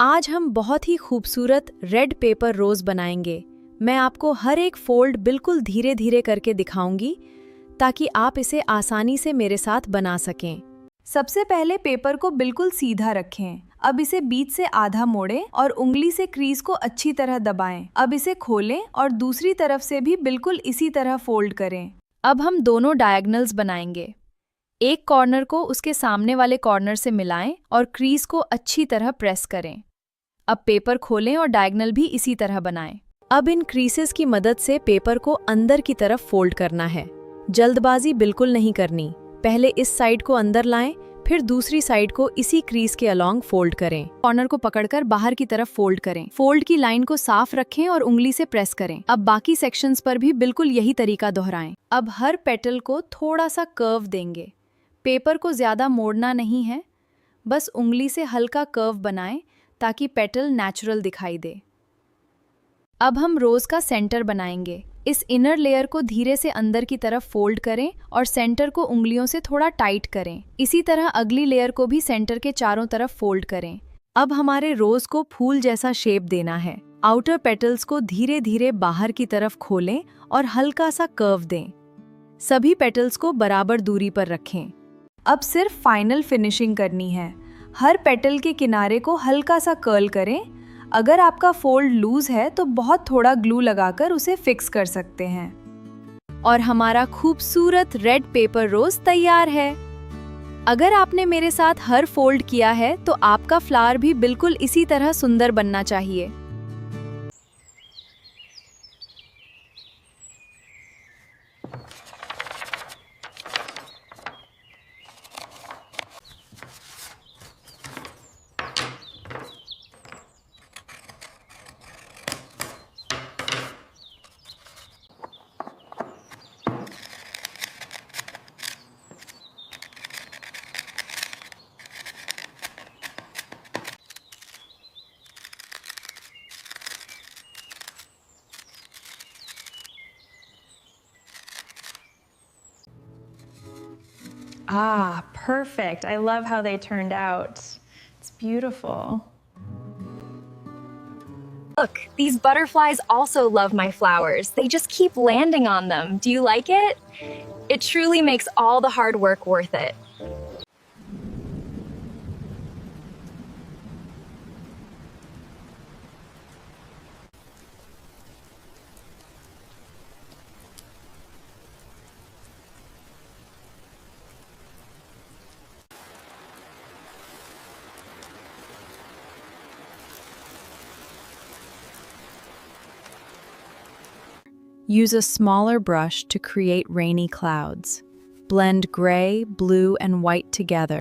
आज हम बहुत ही खूबसूरत रेड पेपर रोज बनाएंगे। मैं आपको हर एक फोल्ड बिल्कुल धीरे धीरे करके दिखाऊंगी ताकि आप इसे आसानी से मेरे साथ बना सकें। सबसे पहले पेपर को बिल्कुल सीधा रखें। अब इसे बीच से आधा मोड़ें और उंगली से क्रीज को अच्छी तरह दबाएं। अब इसे खोलें और दूसरी तरफ से भी बिल्कुल इसी तरह फोल्ड करें। अब हम दोनों डायगोनल्स बनाएंगे। एक कॉर्नर को उसके सामने वाले कॉर्नर से मिलाएं और क्रीज को अच्छी तरह प्रेस करें। अब पेपर खोलें और डायगोनल भी इसी तरह बनाएं। अब इन क्रीसेस की मदद से पेपर को अंदर की तरफ फोल्ड करना है। जल्दबाजी बिल्कुल नहीं करनी। पहले इस साइड को अंदर लाएं, फिर दूसरी साइड को इसी क्रीज के अलोंग फोल्ड करें। कॉर्नर को पकड़कर बाहर की तरफ फोल्ड करें। फोल्ड की लाइन को साफ रखें और उंगली से प्रेस करें। अब बाकी सेक्शंस पर भी बिल्कुल यही तरीका दोहराएं। अब हर पेटल को थोड़ा सा कर्व देंगे। पेपर को ज्यादा मोड़ना नहीं है, बस उंगली से हल्का कर्व बनाएं ताकि पेटल नेचुरल दिखाई दे। अब हम रोज का सेंटर बनाएंगे। इस इनर लेयर को धीरे से अंदर की तरफ फोल्ड करें और सेंटर को उंगलियों से थोड़ा टाइट करें। इसी तरह अगली लेयर को भी सेंटर के चारों तरफ फोल्ड करें। अब हमारे रोज को फूल जैसा शेप देना है। आउटर पेटल्स को धीरे धीरे बाहर की तरफ खोलें और हल्का सा कर्व दें। सभी पेटल्स को बराबर दूरी पर रखें। अब सिर्फ फाइनल फिनिशिंग करनी है। हर पेटल के किनारे को हल्का सा कर्ल करें। अगर आपका फोल्ड लूज है तो बहुत थोड़ा ग्लू लगाकर उसे फिक्स कर सकते हैं। और हमारा खूबसूरत रेड पेपर रोज तैयार है। अगर आपने मेरे साथ हर फोल्ड किया है तो आपका फ्लावर भी बिल्कुल इसी तरह सुंदर बनना चाहिए। Ah, perfect. I love how they turned out. It's beautiful. Look, these butterflies also love my flowers. They just keep landing on them. Do you like it? It truly makes all the hard work worth it. Use a smaller brush to create rainy clouds. Blend gray, blue, and white together.